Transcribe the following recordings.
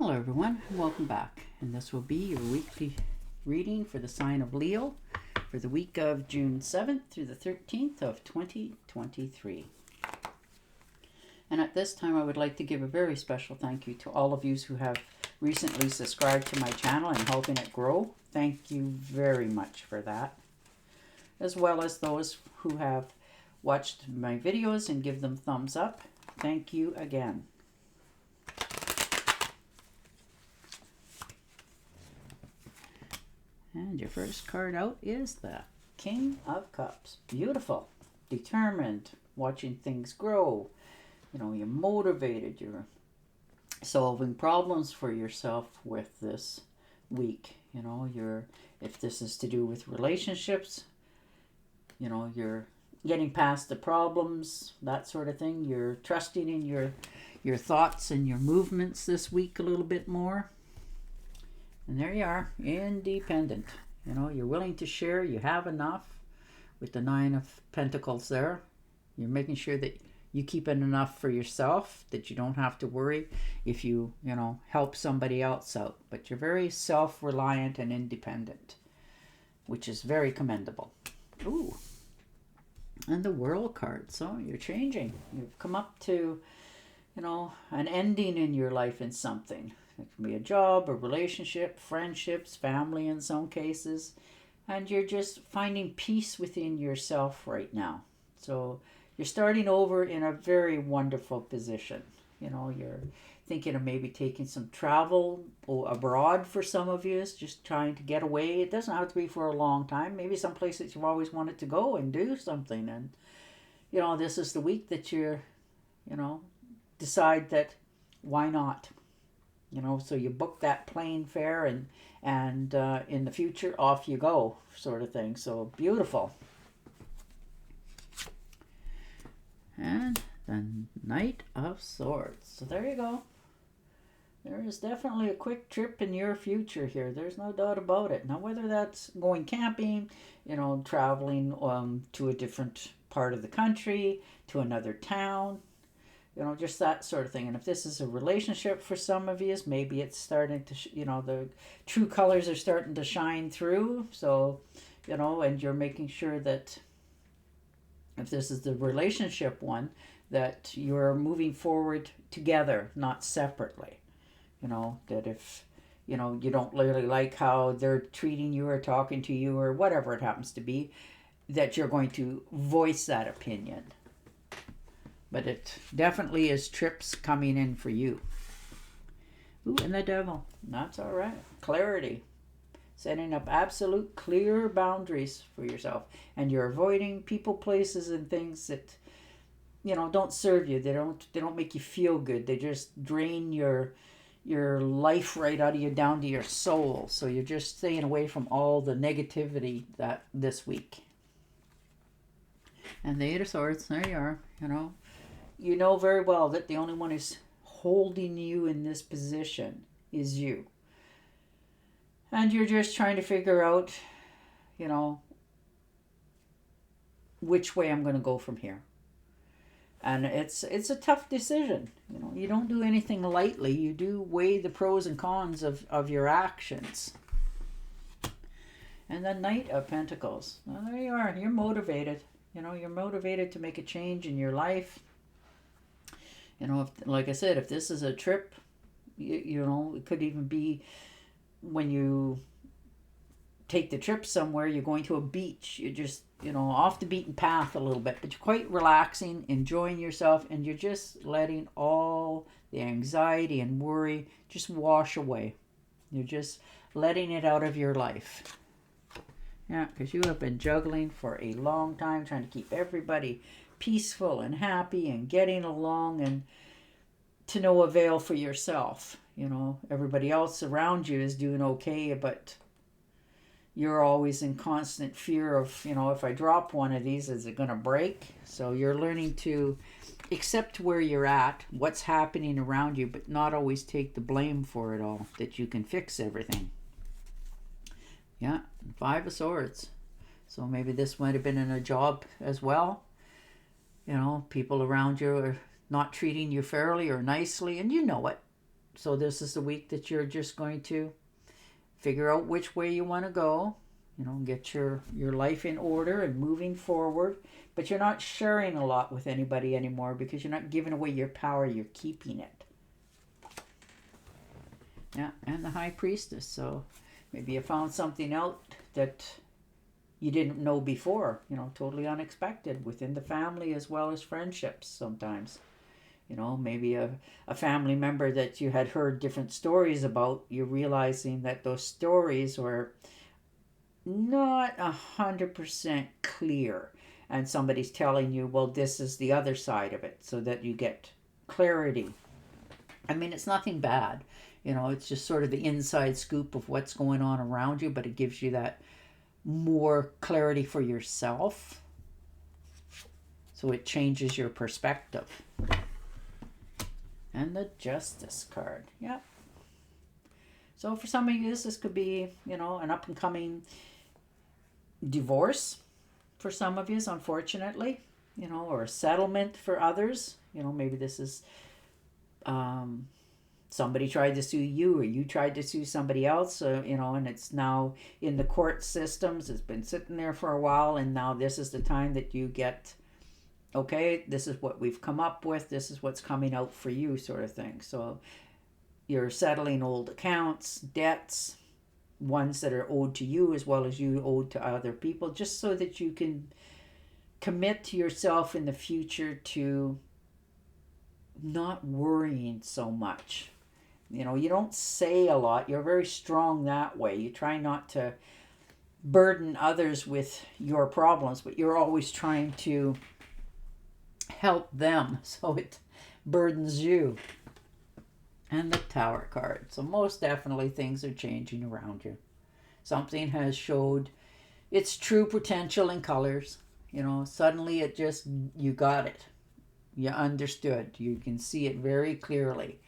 Hello everyone, and welcome back. And this will be your weekly reading for the sign of Leo for the week of June 7th through the 13th of 2023. And at this time I would like to give a very special thank you to all of you who have recently subscribed to my channel and helping it grow. Thank you very much for that. As well as those who have watched my videos and give them thumbs up. Thank you again. And your first card out is the King of Cups. Beautiful, determined, watching things grow. You know, you're motivated, you're solving problems for yourself with this week. You know, if this is to do with relationships, you know, you're getting past the problems, that sort of thing. You're trusting in your thoughts and your movements this week a little bit more. And there you are, independent. You know, you're willing to share, you have enough with the Nine of Pentacles there. You're making sure that you keep it enough for yourself, that you don't have to worry if you help somebody else out. But you're very self-reliant and independent, which is very commendable. Ooh, and the World card. So you're changing. You've come up to, an ending in your life in something. It can be a job, a relationship, friendships, family in some cases. And you're just finding peace within yourself right now. So you're starting over in a very wonderful position. You know, you're thinking of maybe taking some travel abroad for some of you, just trying to get away. It doesn't have to be for a long time. Maybe some place that you've always wanted to go and do something. And, this is the week that you're, decide that why not? So you book that plane fare and in the future, off you go, sort of thing. So beautiful. And the Knight of Swords. So there you go. There is definitely a quick trip in your future here. There's no doubt about it. Now, whether that's going camping, traveling to a different part of the country, to another town, just that sort of thing. And if this is a relationship for some of you, maybe it's starting to, the true colors are starting to shine through. So, and you're making sure that if this is the relationship one, that you're moving forward together, not separately. That if, you don't really like how they're treating you or talking to you or whatever it happens to be, that you're going to voice that opinion. But it definitely is trips coming in for you. Ooh, and the Devil. That's all right. Clarity. Setting up absolute clear boundaries for yourself. And you're avoiding people, places, and things that, don't serve you. They don't make you feel good. They just drain your life right out of you, down to your soul. So you're just staying away from all the negativity that this week. And the Eight of Swords, there you are, You know very well that the only one who's holding you in this position is you. And you're just trying to figure out, which way I'm going to go from here. And it's a tough decision. You don't do anything lightly. You do weigh the pros and cons of your actions. And the Knight of Pentacles. Well, there you are. You're motivated. You're motivated to make a change in your life. Like I said, if this is a trip, it could even be when you take the trip somewhere, you're going to a beach. You're just, off the beaten path a little bit, but you're quite relaxing, enjoying yourself, and you're just letting all the anxiety and worry just wash away. You're just letting it out of your life. Yeah, because you have been juggling for a long time, trying to keep everybody peaceful and happy and getting along, and to no avail for yourself. Everybody else around you is doing okay, but you're always in constant fear of, if I drop one of these, is it going to break? So you're learning to accept where you're at, what's happening around you, but not always take the blame for it all, that you can fix everything. Yeah, Five of Swords. So maybe this might have been in a job as well. People around you are not treating you fairly or nicely, and you know it. So this is the week that you're just going to figure out which way you want to go, get your life in order and moving forward. But you're not sharing a lot with anybody anymore because you're not giving away your power, you're keeping it. Yeah, and the High Priestess. So maybe you found something out that you didn't know before, totally unexpected within the family as well as friendships sometimes. Maybe a family member that you had heard different stories about, you're realizing that those stories were not 100% clear. And somebody's telling you, well, this is the other side of it, so that you get clarity. I mean, it's nothing bad. It's just sort of the inside scoop of what's going on around you, but it gives you that more clarity for yourself. So it changes your perspective. And the Justice card. Yep. So for some of you, this could be, an up and coming divorce for some of you, unfortunately, or a settlement for others. Maybe this is somebody tried to sue you or you tried to sue somebody else, and it's now in the court systems. It's been sitting there for a while, and now this is the time that you get, okay, this is what we've come up with, this is what's coming out for you, sort of thing. So you're settling old accounts, debts, ones that are owed to you as well as you owed to other people, just so that you can commit to yourself in the future to not worrying so much. You don't say a lot. You're very strong that way. You try not to burden others with your problems, but you're always trying to help them, so it burdens you. And the Tower card. So most definitely things are changing around you. Something has showed its true potential in colors. Suddenly it just, you got it. You understood. You can see it very clearly.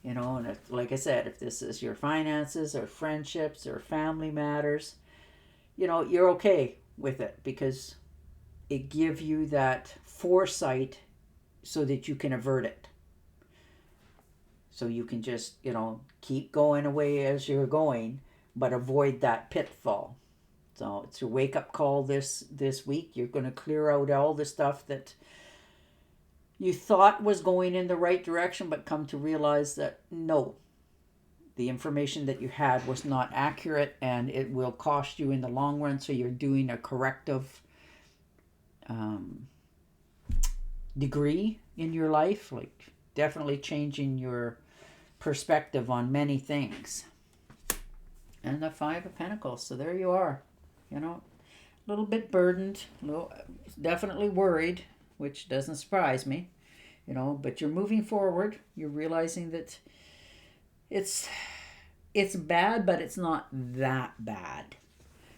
And if, like I said, if this is your finances or friendships or family matters, you're okay with it because it gives you that foresight so that you can avert it. So you can just, keep going away as you're going, but avoid that pitfall. So it's a wake-up call this week. You're going to clear out all the stuff that you thought was going in the right direction, but come to realize that no, the information that you had was not accurate, and it will cost you in the long run. So you're doing a corrective degree in your life, like definitely changing your perspective on many things. And the Five of Pentacles. So there you are, a little bit burdened, definitely worried, which doesn't surprise me, but you're moving forward. You're realizing that it's bad, but it's not that bad.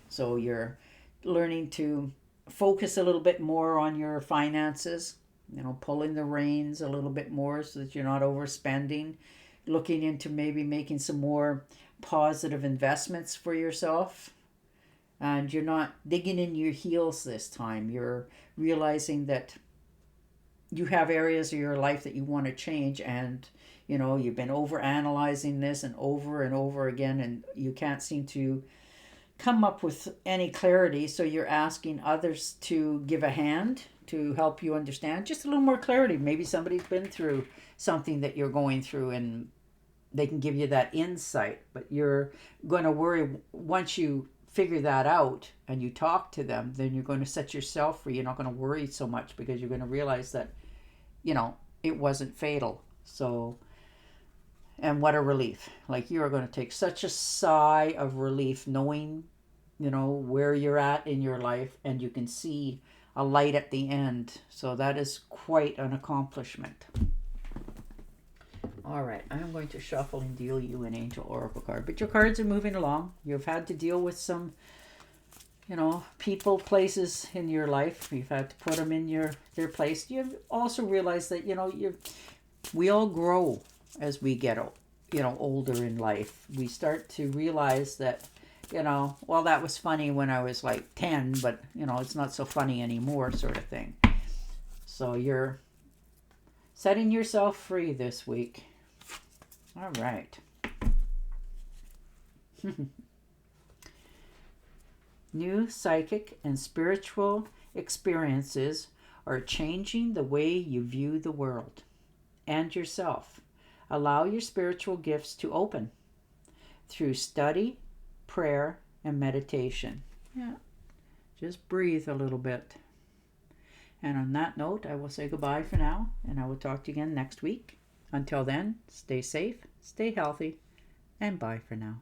So you're learning to focus a little bit more on your finances, pulling the reins a little bit more so that you're not overspending, looking into maybe making some more positive investments for yourself. And you're not digging in your heels this time. You're realizing that you have areas of your life that you want to change, and you've been over analyzing this and over again, and you can't seem to come up with any clarity. So you're asking others to give a hand to help you understand just a little more clarity. Maybe somebody's been through something that you're going through and they can give you that insight, but you're going to worry once you figure that out and you talk to them, then you're going to set yourself free. You're not going to worry so much because you're going to realize that, it wasn't fatal. So, and what a relief. Like, you are going to take such a sigh of relief knowing, where you're at in your life, and you can see a light at the end. So that is quite an accomplishment. All right, I'm going to shuffle and deal you an Angel Oracle card. But your cards are moving along. You've had to deal with some, people, places in your life. You've had to put them in their place. You've also realized that, we all grow as we get, older in life. We start to realize that, well, that was funny when I was like 10, but, it's not so funny anymore, sort of thing. So you're setting yourself free this week. All right. New psychic and spiritual experiences are changing the way you view the world and yourself. Allow your spiritual gifts to open through study, prayer, and meditation. Yeah, just breathe a little bit. And on that note, I will say goodbye for now, and I will talk to you again next week. Until then, stay safe, stay healthy, and bye for now.